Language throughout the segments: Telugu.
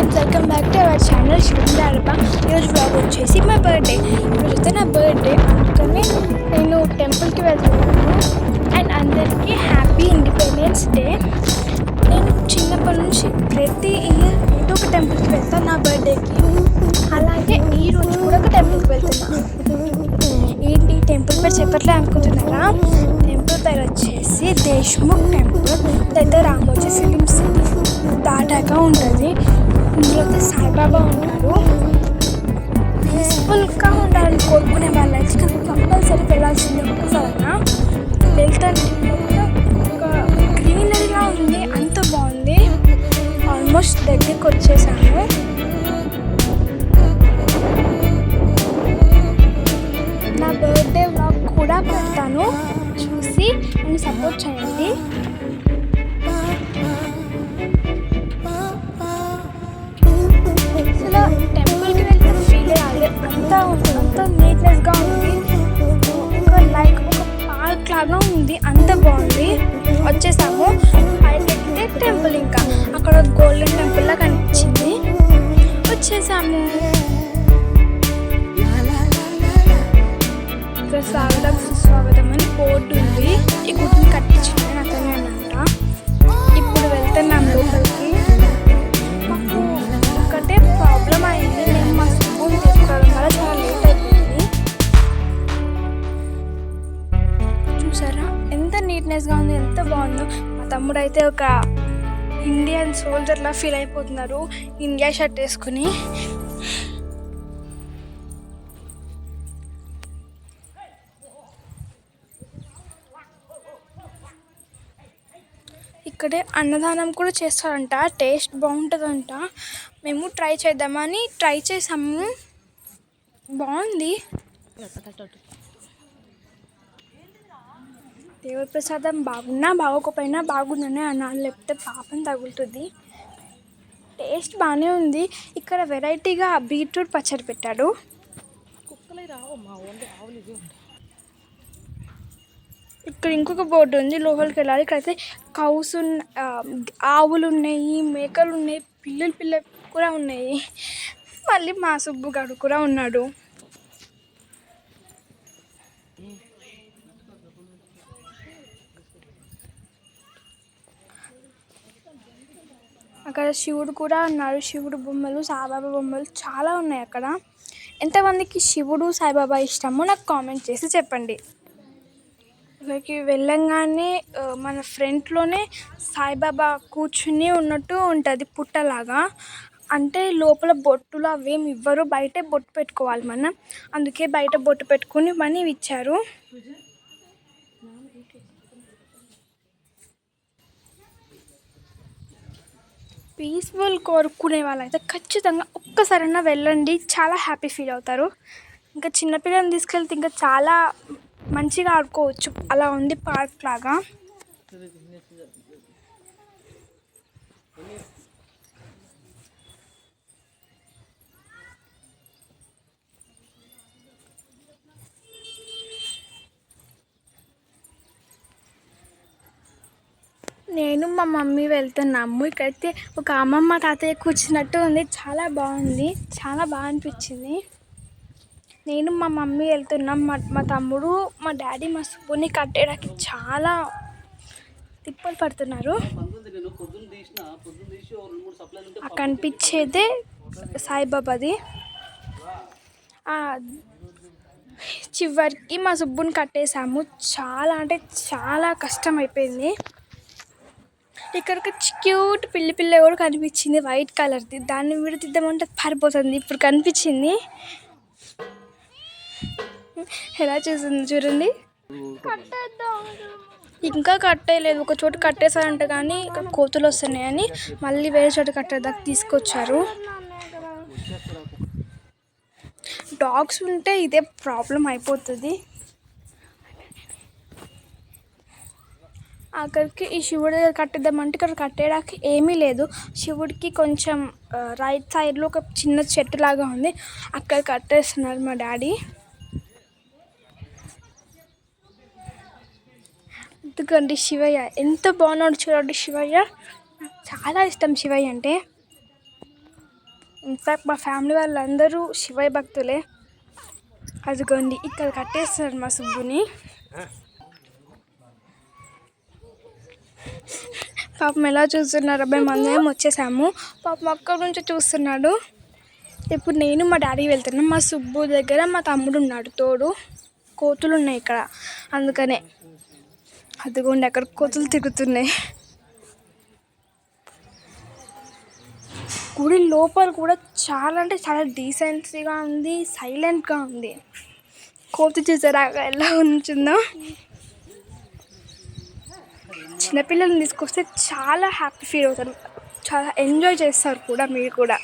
Friends, welcome back to our channel శివందారప. ఈరోజు బ్లాగ్ వచ్చేసి మా బర్త్డే. ఈరోజు అయితే నా బర్త్డే, అందుకని నేను టెంపుల్కి వెళ్తున్నాను. అండ్ అందరికీ హ్యాపీ ఇండిపెండెన్స్ డే. నేను చిన్నప్పటి నుంచి ప్రతి ఇయర్ ఏదో ఒక టెంపుల్కి వెళ్తాను నా బర్త్డేకి. అలాగే ఈరోజు కూడా ఒక టెంపుల్కి వెళ్తున్నాను. ఏంటి టెంపుల్ పేరు చెప్పట్లే అనుకుంటున్నారా? టెంపుల్ పేరు వచ్చేసి దేశ్ముఖ్ టెంపుల్. అయితే రామోజీ ఫిలిం సిటీ దాటాక ఉంటుంది. ఇందులో అయితే సాయిబాబా ఉంటారు. పీస్ఫుల్గా ఉండాలని కోరుకునే వాళ్ళకి కంపల్సరీ వెళ్ళాల్సింది ఒక్కసారైనా. వెళ్తాను. ఒక గ్రీనరీగా ఉంది, అంత బాగుంది. ఆల్మోస్ట్ దగ్గరికి వచ్చేసాము. నా బర్త్డే వ్లాగ్ కూడా పెడతాను, చూసి నన్ను సపోర్ట్ చేయండి. అసలు టెంపుల్కి వెళ్ళిన ఫీల్ అయ్యాలి. అంత నీట్నెస్గా ఉంది. ఒక పార్క్ లాగా ఉంది, అంత బాగుంది. వచ్చేసాము. పైకెక్కితే టెంపుల్, ఇంకా అక్కడ గోల్డెన్ టెంపుల్లా కనిపించింది. వచ్చేసాము. ఇక్కడ స్వాగతం సుస్వాగతం అని బోర్డు ఉంది. ఈ గుడిని కట్టించింది అతనే అంట. ఇప్పుడు వెళ్తున్నాం లోపలికి. మాకు ఒకటే ప్రాబ్లం అయింది. మేము మా స్కూల్ తీసుకోవడం వల్ల చాలా లేట్ అయిపోయింది. చూసారా ఎంత నీట్నెస్గా ఉంది, ఎంత బాగుందో. మా తమ్ముడు అయితే ఒక ఇండియన్ సోల్జర్లా ఫీల్ అయిపోతున్నారు, ఇండియా షర్ట్ వేసుకుని. ఇక్కడే అన్నదానం కూడా చేస్తారంట, టేస్ట్ బాగుంటుందంట. మేము ట్రై చేద్దామని ట్రై చేసాము, బాగుంది. దేవుడి ప్రసాదం బాగున్నా బాగోకపోయినా బాగుందనే అన్నాను, లేకపోతే పాపం తగులుతుంది. టేస్ట్ బాగానే ఉంది. ఇక్కడ వెరైటీగా బీట్రూట్ పచ్చడి పెట్టాడు. ఇక్కడ ఇంకొక బోర్డు ఉంది, లోపలికి వెళ్ళాలి. ఇక్కడైతే కౌస్ ఆవులు ఉన్నాయి, మేకలు ఉన్నాయి, పిల్లలు కూడా ఉన్నాయి. మళ్ళీ మా సుబ్బుగాడు కూడా ఉన్నాడు. అక్కడ శివుడు కూడా ఉన్నాడు. శివుడు బొమ్మలు, సాయిబాబా బొమ్మలు చాలా ఉన్నాయి అక్కడ. ఎంతమందికి శివుడు సాయిబాబా ఇష్టమో నాకు కామెంట్ చేసి చెప్పండి. ఇక్కడికి వెళ్ళంగానే మన ఫ్రంట్లోనే సాయిబాబా కూర్చుని ఉన్నట్టు ఉంటుంది, పుట్టలాగా. అంటే లోపల బొట్టులు అవేమి ఇవ్వరు, బయటే బొట్టు పెట్టుకోవాలి మనం. అందుకే బయట బొట్టు పెట్టుకుని మనీ ఇచ్చారు. పీస్ఫుల్ కోరుకునే వాళ్ళైతే ఖచ్చితంగా ఒక్కసారైనా వెళ్ళండి, చాలా హ్యాపీ ఫీల్ అవుతారు. ఇంకా చిన్నపిల్లల్ని తీసుకెళ్తే ఇంకా చాలా మంచిగా ఆడుకోవచ్చు, అలా ఉంది పార్క్ లాగా. నేను మా మమ్మీ వెళ్తున్నాము. ఇక్కడైతే ఒక అమ్మమ్మ తాతయ్య కూర్చున్నట్టు ఉంది, చాలా బాగుంది, చాలా బాగా అనిపించింది. నేను మా మమ్మీ వెళ్తున్నాం. మా తమ్ముడు, మా డాడీ మా సుబ్బుని కట్టేయడానికి చాలా తిప్పలు పడుతున్నారు. కనిపించేదే సాయిబాబాది. చివరికి మా సుబ్బుని కట్టేసాము. చాలా అంటే చాలా కష్టం అయిపోయింది. ఇక్కడికి క్యూట్ పిల్ల కూడా కనిపించింది, వైట్ కలర్ది. దాన్ని విడతీద్దామంటే పారిపోతుంది. ఇప్పుడు కనిపించింది, ఎలా చూసింది చూడండి. ఇంకా కట్టేయలేదు, ఒక చోట కట్టేశారంట, కానీ ఇక్కడ కోతులు వస్తున్నాయని మళ్ళీ వేరే చోట కట్టేదాకా తీసుకొచ్చారు. డాగ్స్ ఉంటే ఇదే ప్రాబ్లం అయిపోతుంది. అక్కడికి ఈ శివుడి దగ్గర కట్టేద్దామంటే ఇక్కడ కట్టేయడానికి ఏమీ లేదు. శివుడికి కొంచెం రైట్ సైడ్లో ఒక చిన్న చెట్టు లాగా ఉంది, అక్కడ కట్టేస్తున్నారు మా డాడీ. ఎందుకండి శివయ్య ఎంత బాగున్నాడు చూడండి. శివయ్య చాలా ఇష్టం శివయ్య అంటే. ఇన్ఫాక్ట్ మా ఫ్యామిలీ వాళ్ళందరూ శివయ్య భక్తులే. అదిగోండి ఇక్కడ కట్టేస్తున్నారు మా సుబ్బుని. పాపం ఎలా చూస్తున్నారు, అబ్బాయి మందరం వచ్చేసాము. పాపం అక్కడి నుంచి చూస్తున్నాడు. ఇప్పుడు నేను మా డాడీ వెళ్తున్నాం. మా సుబ్బు దగ్గర మా తమ్ముడు ఉన్నాడు తోడు. కోతులు ఉన్నాయి ఇక్కడ, అందుకనే. అదిగోండి అక్కడ కోతులు తిరుగుతున్నాయి. గుడి లోపల కూడా చాలా అంటే చాలా డీసెన్సీగా ఉంది, సైలెంట్గా ఉంది. కోతి చూసారా ఎలా ఉంటుందో. చిన్నపిల్లల్ని తీసుకొస్తే చాలా హ్యాపీ ఫీల్ అవుతారు, చాలా ఎంజాయ్ చేస్తారు కూడా. మీరు కూడా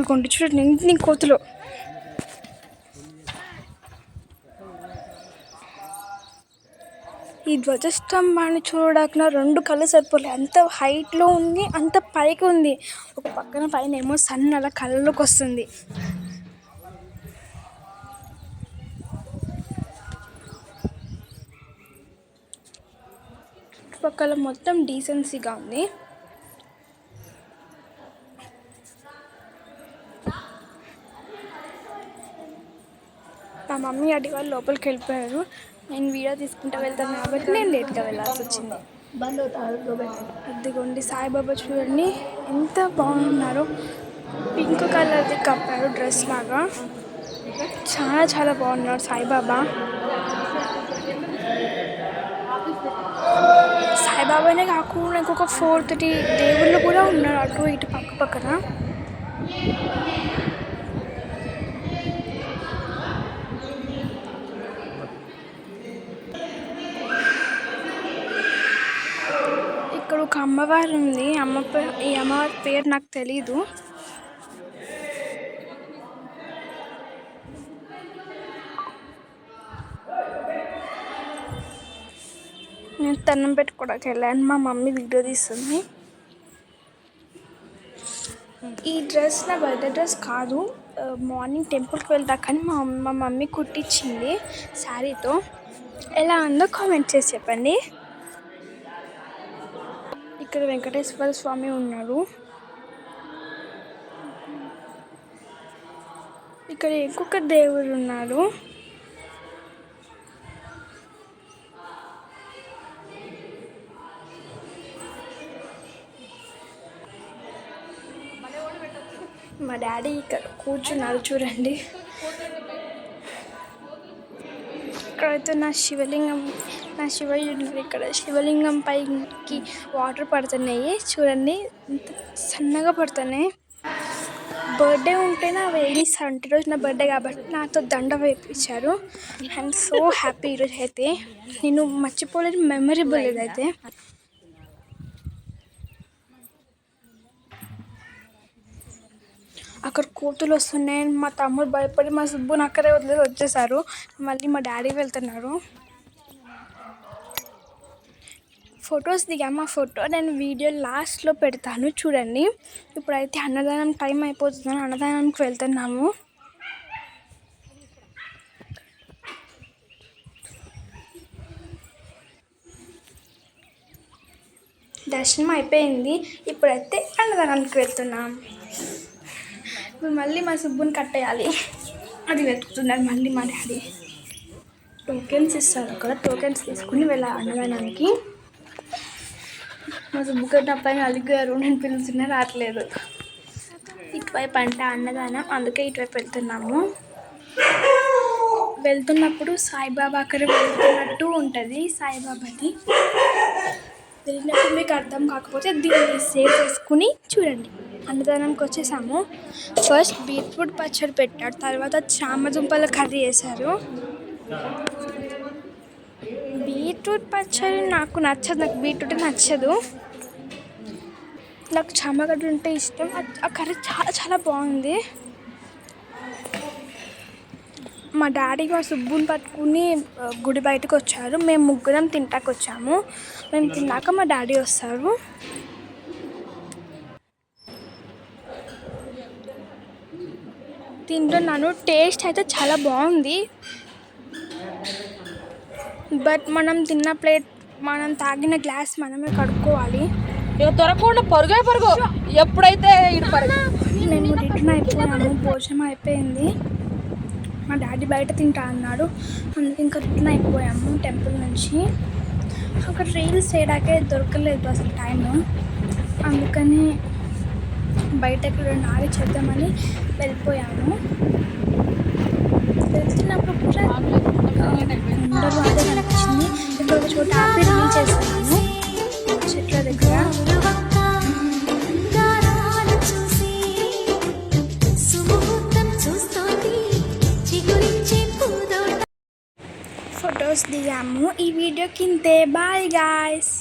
కొంటే చూడండి ఎన్ని కోతులు. ఈ ధ్వజస్తంభాన్ని చూడడానికి 2 కళ్ళు సరిపోలేదు. అంత హైట్లో ఉంది, అంత పైకి ఉంది. ఒక పక్కన పైన ఏమో సన్ అలా కళ్ళలోకి వస్తుంది. చుట్టుపక్కల మొత్తం డీసెన్సీగా ఉంది. మా మమ్మీ డాడీ వాళ్ళు లోపలికి వెళ్ళిపోయారు. నేను వీడియో తీసుకుంటూ వెళ్తాను కాబట్టి నేను లేట్గా వెళ్ళాల్సి వచ్చింది. అదిగోండి సాయిబాబా చూడండి ఎంత బాగున్నారు. పింక్ కలర్ది కప్పారు డ్రెస్ లాగా. చాలా చాలా బాగున్నారు సాయిబాబా. సాయిబాబానే కాకుండా ఇంకొక 4-3 దేవుళ్ళు కూడా ఉన్నారు అటు ఇటు పక్క పక్కన. ఇక్కడ ఒక అమ్మవారు ఉంది. ఈ అమ్మవారి పేరు నాకు తెలీదు. నేను తన్నం పెట్టుకోవడానికి వెళ్ళాను. మా మమ్మీ వీడియో తీస్తుంది. ఈ డ్రెస్ నా బర్త్డే డ్రెస్ కాదు. మార్నింగ్ టెంపుల్కి వెళ్తా కానీ మా మమ్మీ కుట్టించింది శారీతో. ఎలా ఉందో కామెంట్ చేసి చెప్పండి. ఇక్కడ వెంకటేశ్వర స్వామి ఉన్నారు. ఇక్కడ ఇంకొక దేవుడు ఉన్నారు. మా డాడీ ఇక్కడ కూర్చున్నారు చూడండి. ఇక్కడైతే నా శివయ్య ఉన్నారు. ఇక్కడ శివలింగం పైకి వాటర్ పడుతున్నాయి చూడండి, ఎంత సన్నగా పడుతున్నాయి. బర్త్డే ఉంటేనే అవి వేయిస్తారు. ఈరోజు నా బర్త్డే కాబట్టి నాతో దండ వేయించారు. I'm so happy. ఈరోజు అయితే నేను మర్చిపోలేని మెమరబుల్ ఇదైతే. అక్కడ కోతులు వస్తున్నాయి. మా తమ్ముడు భయపడి మా సుబ్బుని అక్కడే వదిలేసి వచ్చేసారు. మళ్ళీ మా డాడీ వెళ్తున్నారు. ఫొటోస్ దిగాము. ఆ ఫోటో నేను వీడియో లాస్ట్లో పెడతాను చూడండి. ఇప్పుడైతే అన్నదానం టైం అయిపోతుందని అన్నదానానికి వెళ్తున్నాము. దర్శనం అయిపోయింది. ఇప్పుడైతే అన్నదానానికి వెళ్తున్నాం. ఇప్పుడు మళ్ళీ మా సుబ్బుని కట్టేయాలి. అది వెతుకుతున్నారు మళ్ళీ మా డాడీ. టోకెన్స్ ఇస్తారు అక్కడ. టోకెన్స్ తీసుకుని వెళ్ళాలి అన్నదానానికి. మా సుబ్బు కట్టిన పైన అలిగారు. నేను పిలుస్తున్నా రావట్లేదు. ఇటువైపు అంటే అన్నదానం, అందుకే ఇటువైపు వెళ్తున్నాము. వెళ్తున్నప్పుడు సాయిబాబా అక్కడ వెళ్తున్నట్టు ఉంటుంది. సాయిబాబాది వెళ్ళినప్పుడు మీకు అర్థం కాకపోతే దీన్ని సేవ్ చేసుకుని చూడండి. అన్నదానానికి వచ్చేసాము. ఫస్ట్ బీట్రూట్ పచ్చడి పెట్టాడు, తర్వాత చామదుంపల కర్రీ వేశారు. బీట్రూట్ పచ్చడి నాకు నచ్చదు, నాకు బీట్రూట్ నచ్చదు. నాకు చామగడ్డ ఉంటే ఇష్టం. ఆ కర్రీ చాలా చాలా బాగుంది. మా డాడీ మా సుబ్బుని పట్టుకుని గుడి బయటకు వచ్చారు. మేము ముగ్గురం తింటాకు వచ్చాము. మేము తిన్నాక మా డాడీ వస్తారు. తింటున్నాను. టేస్ట్ అయితే చాలా బాగుంది. బట్ మనం తిన్న ప్లేట్, మనం తాగిన గ్లాస్ మనమే కడుక్కోవాలి. ఇక దొరకకుండా పరుగు ఎప్పుడైతే ఇటు పరుగు. మేము రిటర్న్ అయిపోయాము, భోజనం అయిపోయింది. మా డాడీ బయట తింటా అన్నాడు, అందుకే ఇంకా రిటర్న్ అయిపోయాము టెంపుల్ నుంచి. అక్కడ రీల్స్ చేయడానికే దొరకలేదు అసలు టైము, అందుకని బయట ఎక్కడ నాడి చేద్దామని వెళ్ళిపోయాము. వెళ్తున్నప్పుడు కూడా ఉండరు అదే అనిపించింది. ఇక్కడ ఒక చోట ఆపి రీల్ చేస్తున్నాను చెట్ల దగ్గర. ఫొటోస్ దిగాము. ఈ వీడియోకి ఇంతే. Bye guys.